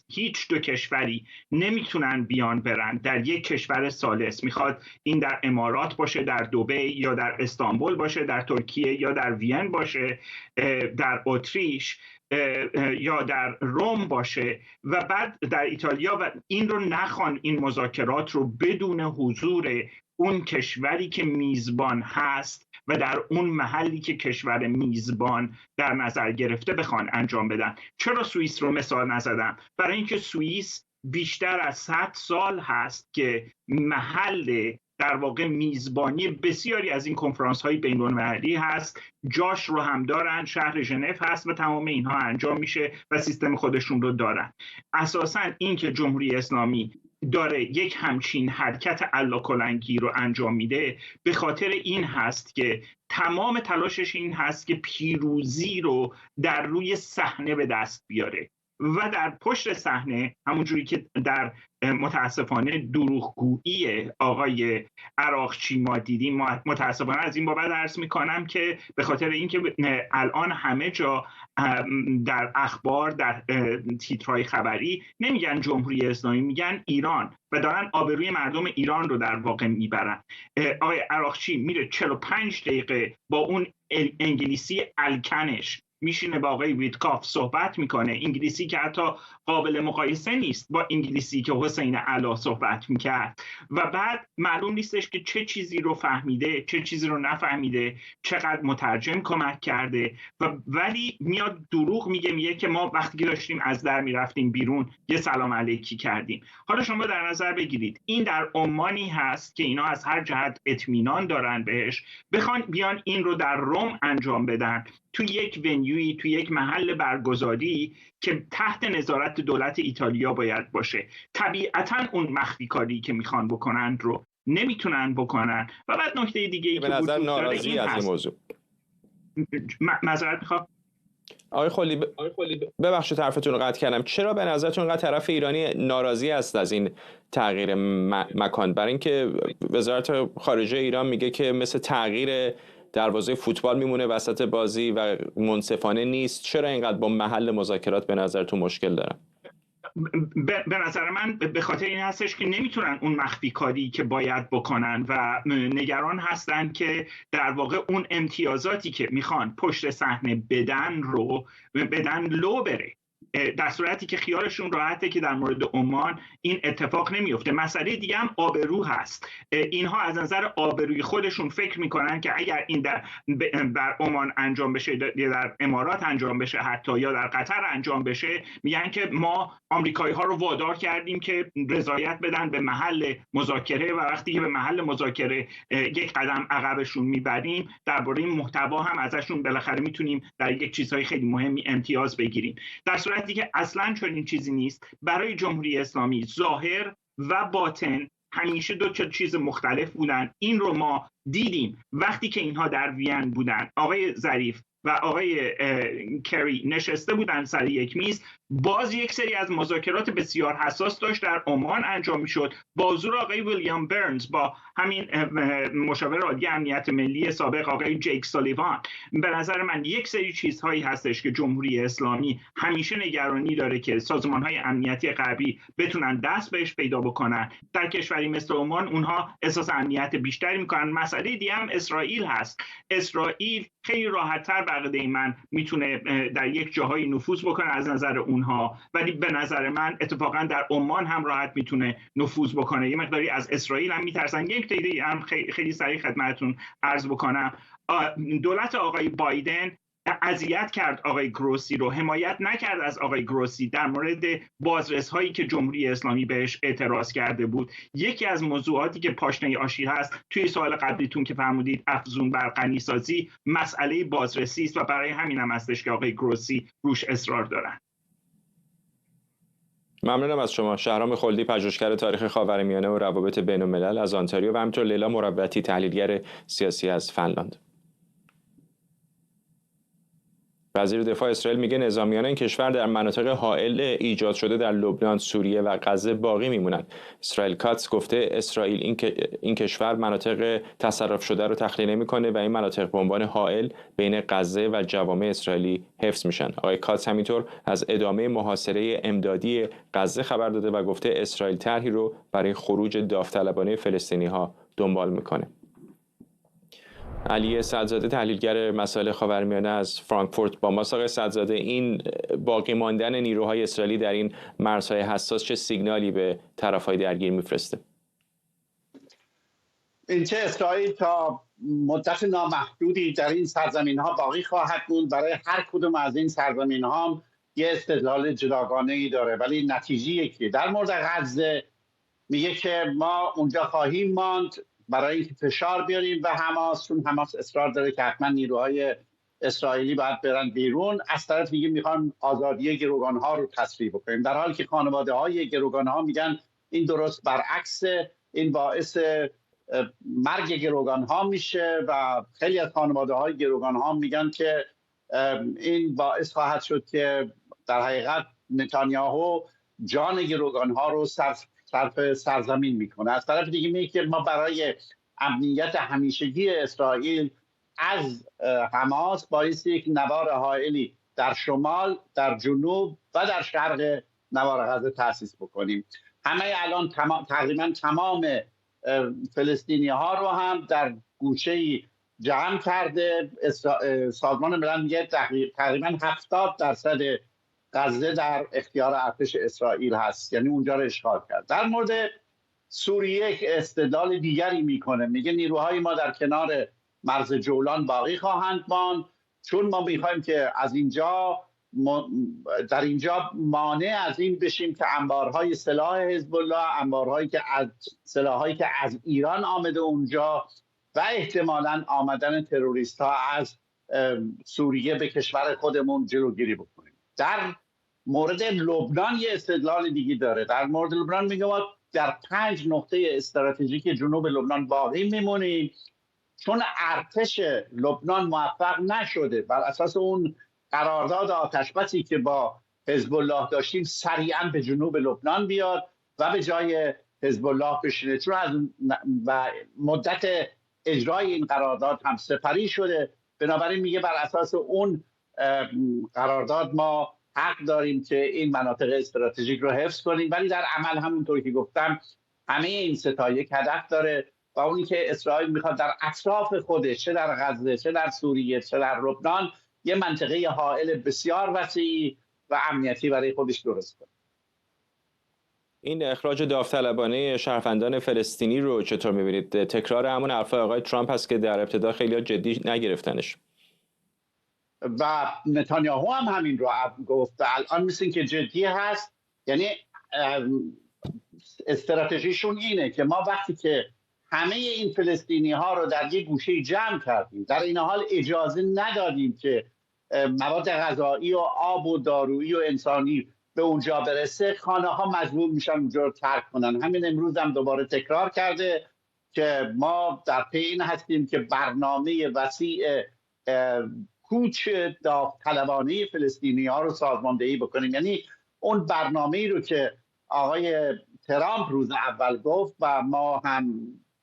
Speaker 7: هیچ 2 کشوری نمیتونن بیان برن در یک کشور ثالث، میخواد این در امارات باشه، در دبی یا در استانبول باشه، در ترکیه یا در وین باشه، در اتریش یا در روم باشه و بعد در ایتالیا، و این رو نخوان این مذاکرات رو بدون حضور اون کشوری که میزبان هست و در اون محلی که کشور میزبان در نظر گرفته بخوان انجام بدن. چرا سوئیس رو مثال نزدم؟ برای اینکه سوئیس بیشتر از 100 سال هست که محل در واقع میزبانی بسیاری از این کنفرانس های بین المللی هست، جاش رو هم دارن، شهر ژنو هست و تمام اینها انجام میشه و سیستم خودشون رو دارن. اساساً این که جمهوری اسلامی داره یک همچین حرکت الاکلنگی رو انجام میده به خاطر این هست که تمام تلاشش این هست که پیروزی رو در روی صحنه به دست بیاره و در پشت صحنه، همونجوری که در متاسفانه دروغگویی آقای عراقچی ما دیدیم، متاسفانه از این بابت عرض میکنم که به خاطر اینکه الان همه جا در اخبار، در تیترهای خبری نمیگن جمهوری اسلامی، میگن ایران و دارن آبروی مردم ایران رو در واقع میبرن. آقای عراقچی میره 45 دقیقه با اون انگلیسی الکنش میشینه با آقای ویتکاف صحبت میکنه، انگلیسی که حتی قابل مقایسه نیست با انگلیسی که حسین علا صحبت میکرد، و بعد معلوم نیستش که چه چیزی رو فهمیده، چه چیزی رو نفهمیده، چقدر مترجم کمک کرده، ولی میاد دروغ میگه که ما وقتی که داشتیم از در میرفتیم بیرون یه سلام علیکی کردیم. حالا شما در نظر بگیرید این در عمانی هست که اینا از هر جهت اطمینان دارن بهش، بخوان بیان این رو در روم انجام بدن، تو یک ونیوی، تو یک محل برگزاری که تحت نظارت دولت ایتالیا باید باشه. طبیعتاً اون مخفی کاری که میخوان بکنن رو نمیتونن بکنن. و بعد نکته دیگه ای
Speaker 1: به نظر ناراضی از این موضوع.
Speaker 7: معذرت میخوام
Speaker 1: آقای خلدی، ببخشید حرفتون رو قطع کردم. چرا به نظرتون اینقدر طرف ایرانی ناراضی است از این تغییر مکان؟ برای اینکه وزارت خارجه ایران میگه که مثل تغییر دروازه فوتبال میمونه وسط بازی و منصفانه نیست. چرا اینقدر با محل مذاکرات به نظرتون مشکل دارن؟
Speaker 7: به نظر من به خاطر این هستش که نمیتونن اون مخفی کاری که باید بکنن و نگران هستن که در واقع اون امتیازاتی که میخوان پشت صحنه بدن رو بدن لو بره، در صورتی که خیالشون راحته که در مورد عمان این اتفاق نمیفته. مسئله دیگه هم آبرو هست. اینها از نظر آبروی خودشون فکر میکنن که اگر این در عمان انجام بشه یا در امارات انجام بشه حتی یا در قطر انجام بشه، میگن که ما آمریکایی ها رو وادار کردیم که رضایت بدن به محل مذاکره و وقتی که به محل مذاکره یک قدم عقبشون میبریم درباره محتوا هم ازشون بالاخره میتونیم در یک چیزهای خیلی مهمی امتیاز بگیریم. در صورتی که اصلا چنین چیزی نیست. برای جمهوری اسلامی ظاهر و باطن همیشه دو چیز مختلف بودن. این رو ما دیدیم وقتی که اینها در وین بودن، آقای ظریف و آقای کری نشسته بودن سر یک میز، باز یک سری از مذاکرات بسیار حساس داشت در عمان انجام میشد با حضور آقای ویلیام برنز، با همین مشاور عالی امنیت ملی سابق آقای جیک سالیوان. به نظر من یک سری چیزهایی هستش که جمهوری اسلامی همیشه نگرانی داره که سازمان‌های امنیتی غربی بتونن دست بهش پیدا بکنن. در کشوری مثل عمان اونها احساس امنیت بیشتری میکنن. مسئله دیگه هم اسرائیل هست. اسرائیل خیلی راحت‌تر بقیده من میتونه در یک جاهایی نفوذ بکنه از نظر اونها، ولی به نظر من اتفاقا در عمان هم راحت میتونه نفوذ بکنه. یه مقداری از اسرائیل هم میترسن. یک دیگه هم خیلی سریع خدمتتون عرض بکنم، دولت آقای بایدن اذیت کرد آقای گروسی رو، حمایت نکرد از آقای گروسی در مورد بازرس هایی که جمهوری اسلامی بهش اعتراض کرده بود. یکی از موضوعاتی که پاشنه آشیل هست توی سوال قبلیتون که فرمودید افزون بر غنیسازی، مسئله بازرسی است و برای همین هم هستش که آقای گروسی روش اصرار دارن.
Speaker 1: ممنونم از شما. شهرام خلدی، پژوهشگر تاریخ خاورمیانه و روابط بین‌الملل از آنتاریو، و همینطور لیلا مروتی، تحلیلگر سیاسی از فنلاند. وزیر دفاع اسرائیل میگه نظامیان این کشور در مناطق حائل ایجاد شده در لبنان، سوریه و غزه باقی میمونند. اسرائیل کاتس گفته اسرائیل این کشور مناطق تصرف شده رو تخلیه نمیکنه و این مناطق به عنوان حائل بین غزه و جوامع اسرائیلی حفظ میشن. آقای کاتس همینطور از ادامه محاصره امدادی غزه خبر داده و گفته اسرائیل طرحی رو برای خروج داوطلبانه فلسطینی‌ها دنبال میکنه. علی سعدزاده، تحلیلگر مسائل خاورمیانه از فرانکفورت با ماست. آقای سعدزاده، این باقی ماندن نیروهای اسرائیلی در این مرزهای حساس چه سیگنالی به طرفهای درگیر میفرسته؟
Speaker 8: اینکه اسرائیل تا مدت نامحدودی در این سرزمین‌ها باقی خواهد موند. برای هر کدوم از این سرزمین‌ها یه استدلال جداگانه‌ای داره، ولی نتیجه یکیه. در مورد غزه میگه که ما اونجا خواهیم ماند برای اینکه فشار بیاریم و چون حماس اصرار داره که حتما نیروهای اسرائیلی باید برن بیرون. از طرف دیگه میخوان آزادی گروگانها رو تصریح بکنیم، در حالی که خانواده های گروگانها میگن این درست برعکس، این باعث مرگ گروگانها میشه و خیلی از خانواده های گروگانها میگن که این باعث خواهد شد که در حقیقت نتانیاهو جان گروگانها رو صرف سرزمین میکنه. از طرف دیگه میگه که ما برای امنیت همیشگی اسرائیل از حماس باعث یک نوار حائلی در شمال، در جنوب و در شرق نوار غزه تأسیس بکنیم. همه الان تقریبا تمام فلسطینی ها رو هم در گوشه‌ای جمع کرده. سازمان ملل میگه تقریبا 70% غزه در اختیار ارتش اسرائیل هست، یعنی اونجا رو اشغال کرد. در مورد سوریه یک استدلال دیگری میکنه، میگه نیروهای ما در کنار مرز جولان باقی خواهند ماند، چون ما میخوایم که از در اینجا مانع از این بشیم که انبارهای سلاح حزب الله، انبارهایی که از سلاحایی که از ایران آمده اونجا و احتمالاً آمدن تروریست ها از سوریه به کشور خودمون جلوگیری بکنیم. در مورد لبنان یه استدلال دیگه داره. در مورد لبنان میگه ما در 5 نقطه استراتژیک جنوب لبنان باقی میمونیم، چون ارتش لبنان موفق نشده بر اساس اون قرارداد آتشبسی که با حزب الله داشتیم سریعا به جنوب لبنان بیاد و به جای حزب الله بشینه، چون از و مدت اجرای این قرارداد هم سپری شده. بنابراین میگه بر اساس اون قرارداد ما حق داریم که این مناطق استراتژیک رو حفظ کنیم، ولی در عمل همونطور که گفتم همه این سه تا یک هدف داره و اونی که اسرائیل میخواد در اطراف خودش، چه در غزه، چه در سوریه، چه در لبنان، یه منطقه حائل بسیار وسیعی و امنیتی برای خودش درست کنه.
Speaker 1: این اخراج داوطلبانه شهروندان فلسطینی رو چطور می‌بینید؟ تکرار همون حرفای آقای ترامپ هست که در ابتدا خیلی‌ها جدی نگرفتنش
Speaker 8: و نتانیاهو هم همین رو گفت. الان مثل که جدی هست، یعنی استراتژیشون اینه که ما وقتی که همه این فلسطینی ها رو در یک گوشه جمع کردیم، در این حال اجازه ندادیم که مواد غذایی و آب و دارویی و انسانی به اونجا برسه خانه ها مجبور میشن اونجا رو ترک کنن. همین امروز هم دوباره تکرار کرده که ما در پی این هستیم که برنامه وسیع کوچ داوطلبانه فلسطینی ها رو سازماندهی بکنیم. یعنی اون برنامه‌ای رو که آقای ترامپ روز اول گفت و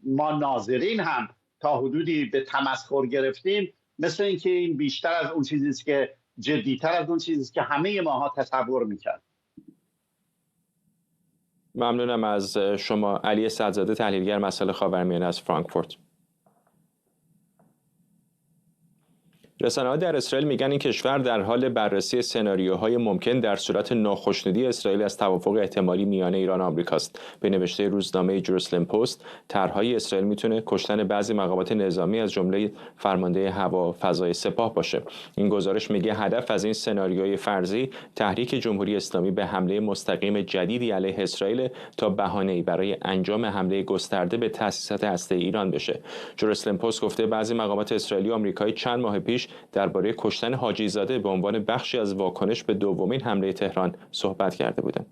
Speaker 8: ما ناظرین هم تا حدودی به تمسخر گرفتیم، مثل اینکه این بیشتر از اون چیزی است که جدی‌تر از اون چیزی است که همه ماها تصور می‌کرد.
Speaker 1: ممنونم از شما علی سعدزاده، تحلیلگر مسائل خاورمیانه از فرانکفورت. رسانه‌ها در اسرائیل میگن این کشور در حال بررسی سناریوهای ممکن در صورت ناخشنودی اسرائیل از توافق احتمالی میان ایران و آمریکاست. به نوشته روزنامه جروسلم پست، طرحهای اسرائیل میتونه کشتن بعضی مقامات نظامی از جمله فرمانده هوا فضای سپاه باشه. این گزارش میگه هدف از این سناریوی فرضی تحریک جمهوری اسلامی به حمله مستقیم جدیدی علیه اسرائیل تا بهانه‌ای برای انجام حمله گسترده به تأسیسات هسته‌ای ایران بشه. جروسلم پست گفته بعضی مقامات اسرائیلی و آمریکایی چند ماه پیش درباره کشتن حاجی زاده به عنوان بخشی از واکنش به دومین حمله تهران صحبت کرده بودند.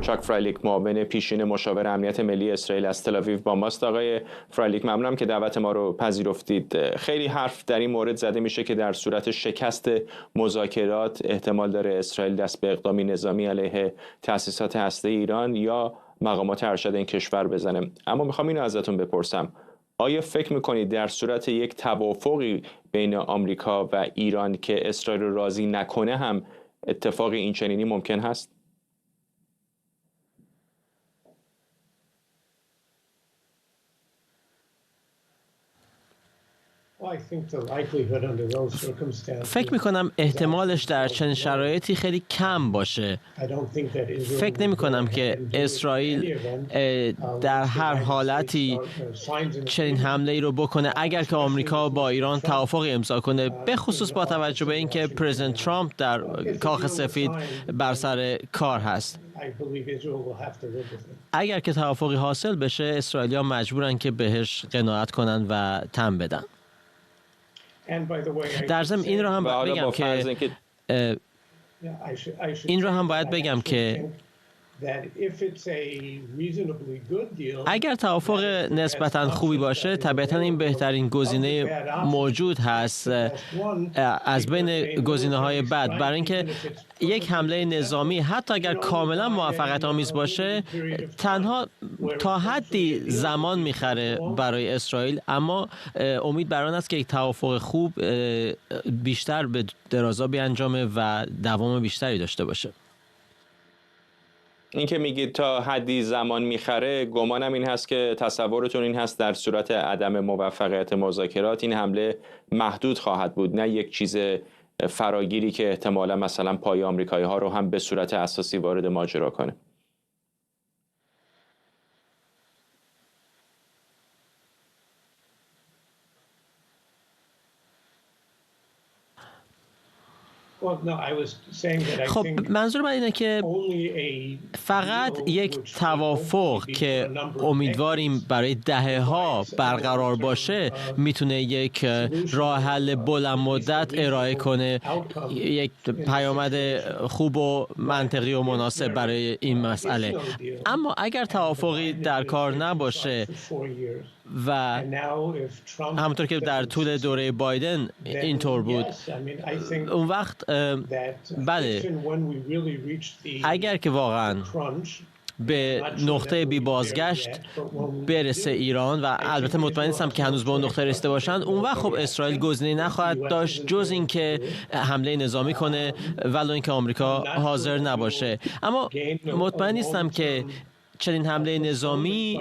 Speaker 1: چاک فرایلیک، معاون پیشین مشاور امنیت ملی اسرائیل از تل‌آویو با ماست. آقای فرایلیک، ممنونم که دعوت ما رو پذیرفتید. خیلی حرف در این مورد زده میشه که در صورت شکست مذاکرات احتمال داره اسرائیل دست به اقدامی نظامی علیه تأسیسات هسته‌ای ایران یا مقامات ارشد این کشور بزنه. اما میخوام اینو ازتون بپرسم، آیا فکر میکنید در صورت یک توافقی بین آمریکا و ایران که اسرائیل رو راضی نکنه هم اتفاقی این چنینی ممکن هست؟
Speaker 9: فکر میکنم احتمالش در چنین شرایطی خیلی کم باشه. فکر نمی کنم که اسرائیل در هر حالتی چنین حمله ای رو بکنه اگر که آمریکا با ایران توافقی امضا کنه، به خصوص با توجه به اینکه پرزیدنت ترامپ در کاخ سفید بر سر کار هست. اگر که توافقی حاصل بشه، اسرائیلی‌ها مجبورن که بهش قناعت کنن و تن بدن. در ضمن این رو هم باید بگم که اگر توافق نسبتاً خوبی باشه، طبیعتاً این بهترین گزینه موجود هست از بین گزینه‌های بد، برای اینکه یک حمله نظامی حتی اگر کاملا موفقیت آمیز باشه تنها تا حدی زمان میخره برای اسرائیل، اما امید بر آن است که یک توافق خوب بیشتر به درازا بیانجامه و دوام بیشتری داشته باشه.
Speaker 1: این که میگید تا حدی زمان میخره، گمانم این هست که تصورتون این هست در صورت عدم موفقیت مذاکرات این حمله محدود خواهد بود، نه یک چیز فراگیری که احتمالا مثلا پای آمریکایی ها رو هم به صورت اساسی وارد ماجرا کنه.
Speaker 9: خب منظور من اینه که فقط یک توافق که امیدواریم برای دهه‌ها برقرار باشه میتونه یک راه حل بلند مدت ارائه کنه، یک پیامد خوب و منطقی و مناسب برای این مسئله. اما اگر توافقی در کار نباشه و همونطور که در طول دوره بایدن اینطور بود، اون وقت بله، اگر که واقعا به نقطه بی بازگشت برسه ایران، و البته مطمئن نیستم که هنوز به اون نقطه رسیده باشند، اون وقت خب اسرائیل گزینه‌ای نخواهد داشت جز اینکه حمله نظامی کنه ولو اینکه آمریکا حاضر نباشه. اما مطمئن نیستم که چنین حمله نظامی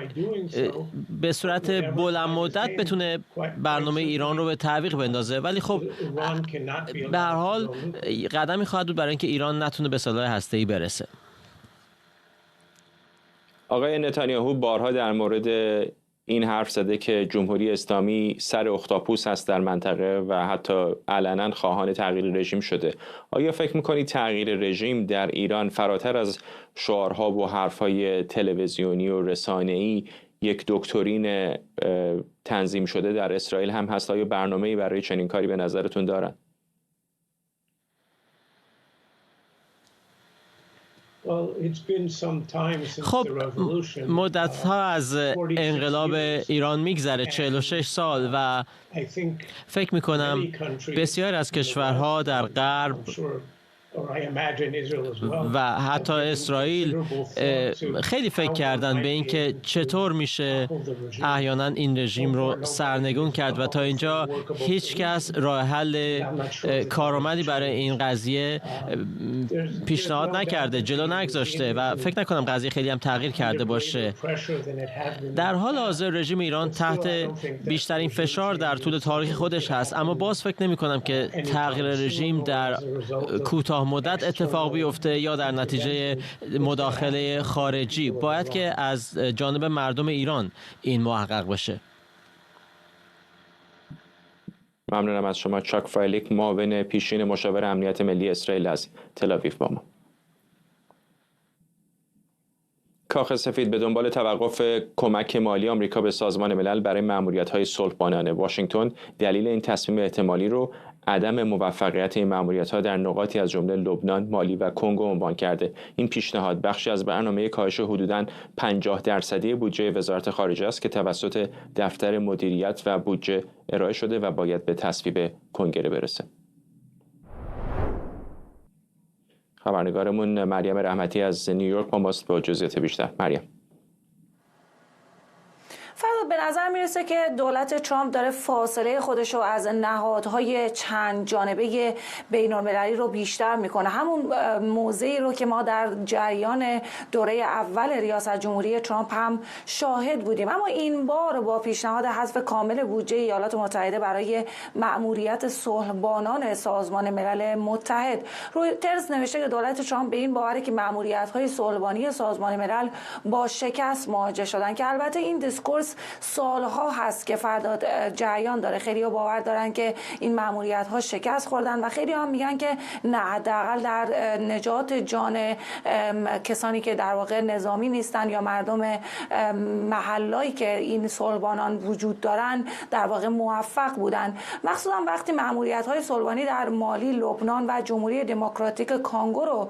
Speaker 9: به صورت بلند مدت بتونه برنامه ایران رو به تعویق بندازه، ولی خب به هر حال قدمی خواهد بود برای اینکه ایران نتونه به سلاح هسته‌ای برسه.
Speaker 1: آقای نتانیاهو بارها در مورد این حرف زده که جمهوری اسلامی سر اختاپوس هست در منطقه و حتی علنا خواهان تغییر رژیم شده. آیا فکر میکنید تغییر رژیم در ایران فراتر از شعارها و حرفهای تلویزیونی و رسانه‌ای یک دکترین تنظیم شده در اسرائیل هم هست؟ آیا برنامه‌ای برای چنین کاری به نظرتون دارن؟
Speaker 9: خب مدت‌ها از انقلاب ایران میگذره، 46 سال، و فکر میکنم بسیار از کشورها در غرب و حتی اسرائیل خیلی فکر کردن به این که چطور میشه احیانا این رژیم رو سرنگون کرد و تا اینجا هیچ کس راه حل کارآمدی برای این قضیه پیشنهاد نکرده، جلو نگذاشته و فکر نکنم قضیه خیلی هم تغییر کرده باشه. در حال حاضر رژیم ایران تحت بیشترین فشار در طول تاریخ خودش هست، اما باز فکر نمی کنم که تغییر رژیم در کوتاه مدت اتفاق بیفته یا در نتیجه مداخله خارجی. باید که از جانب مردم ایران این محقق بشه.
Speaker 1: ممنونم از شما چاک فرایلیک، معاون پیشین مشاور امنیت ملی اسرائیل از تل‌آویو با ما. کاخ سفید به دنبال توقف کمک مالی آمریکا به سازمان ملل برای مأموریت‌های صلح‌بانانه. واشنگتن دلیل این تصمیم احتمالی رو عدم موفقیت این مأموریت‌ها در نقاطی از جمله لبنان، مالی و کنگو عنوان کرده. این پیشنهاد بخشی از برنامه کاهش حدوداً 50% بودجه وزارت خارجه است که توسط دفتر مدیریت و بودجه ارائه شده و باید به تصویب کنگره برسه. خبرنگارمون مریم رحمتی از نیویورک با ماست با جزئیات بیشتر. مریم.
Speaker 10: فردا به نظر میرسه که دولت ترامپ داره فاصله خودش رو از نهادهای چند جانبه بین‌المللی رو بیشتر میکنه. همون موضعی رو که ما در جریان دوره اول ریاست جمهوری ترامپ هم شاهد بودیم، اما این بار با پیشنهاد حذف کامل بودجه ایالات متحده برای مأموریت صلح‌بانان سازمان ملل متحد. رویترز نوشته که دولت ترامپ به این باوره که مأموریت‌های صلح‌بانی سازمان ملل با شکست مواجه شدن، که البته این دیسکورس سالها هست که فردا جریان داره. خیلی ها باور دارن که این مأموریت ها شکست خوردن و خیلی ها میگن که نه، حداقل در نجات جان کسانی که در واقع نظامی نیستن یا مردم محلایی که این صلحبانان وجود دارن در واقع موفق بودن. مخصوصا وقتی مأموریت های صلحبانی در مالی، لبنان و جمهوری دموکراتیک کانگو رو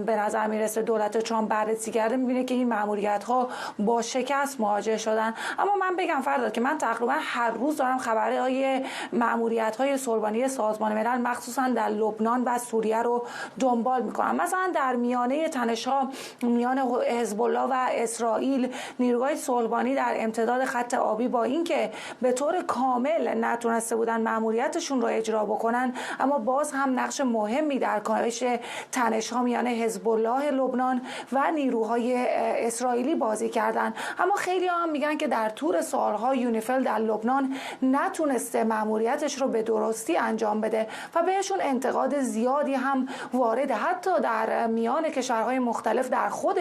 Speaker 10: به نظر میرسه دولت ترامپ بررسی کرده، میبینه که این مأموریت ها با شکست مواجه شدن. اما من بگم فردا که من تقریبا هر روز دارم خبرهای مأموریت‌های صلح‌بانی سازمان ملل مخصوصا در لبنان و سوریه رو دنبال می‌کنم. مثلا در میانه تنش‌ها میان حزب الله و اسرائیل، نیروهای صلح‌بانی در امتداد خط آبی با اینکه به طور کامل نتونسته بودن مأموریتشون رو اجرا بکنن، اما باز هم نقش مهمی در کاهش تنش‌ها میان حزب الله لبنان و نیروهای اسرائیلی بازی کردن. اما خیلی هم میگن که در طول سالها یونیفیل در لبنان نتونسته مأموریتش رو به درستی انجام بده و بهشون انتقاد زیادی هم وارده، حتی در میان کشورهای مختلف در خود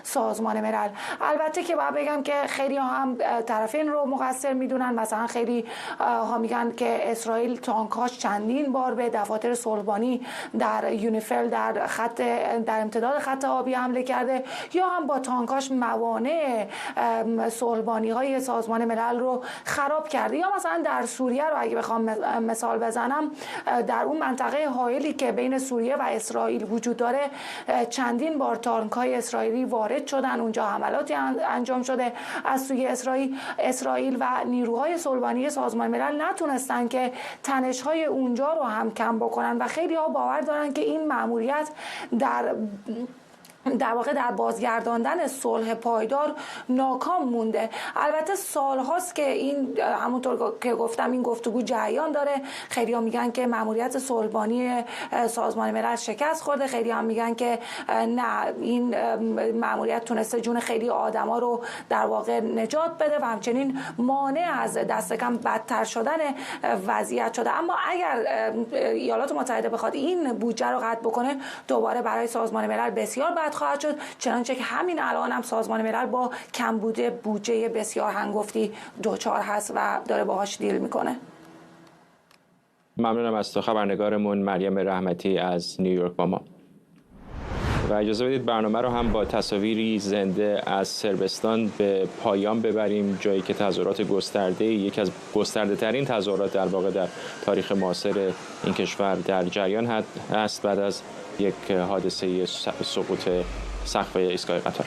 Speaker 10: سازمان ملل. البته که باید بگم که خیلی هم طرفین رو مقصر میدونن. مثلا خیلی ها میگن که اسرائیل تانکاش چندین بار به دفاتر صلحبانی در یونیفیل در امتداد خط آبی حمله کرده، یا هم با تانکاش موانع صلحبانی های سازمان ملل رو خراب کرده. یا مثلا در سوریه رو اگه بخوام مثال بزنم، در اون منطقه حائلی که بین سوریه و اسرائیل وجود داره چندین بار تانک‌های اسرائیلی وارد شدن، اونجا حملاتی انجام شده از سوی اسرائیل و نیروهای صلحبانی سازمان ملل نتونستن که تنش‌های اونجا رو هم کم بکنن و خیلی ها باور دارن که این مأموریت در واقع در بازگرداندن صلح پایدار ناکام مونده. البته سال هاست که این همونطور که گفتم این گفتگو جریان داره. خیلی ها میگن که مأموریت صلحبانی سازمان ملل شکست خورده، خیلی ها میگن که نه، این مأموریت تونسته جون خیلی آدما رو در واقع نجات بده و همچنین مانع از دست کم بدتر شدن وضعیت شده. اما اگر ایالات متحده بخواد این بودجه رو قطع بکنه، دوباره برای سازمان ملل بسیار بد خواهد شد، چنانچه که همین الان هم سازمان ملل با کمبود بودجه بسیار هنگفتی دوچار هست و داره باهاش دیل میکنه.
Speaker 1: ممنونم از تو خبرنگارمون مریم رحمتی از نیویورک با ما. و اجازه بدید برنامه رو هم با تصاویری زنده از صربستان به پایان ببریم، جایی که تظاهرات گسترده، یکی از گسترده ترین تظاهرات در واقع در تاریخ معاصر این کشور در جریان هست بعد از یک حادثه سقوط سقف ایستگاه قطار.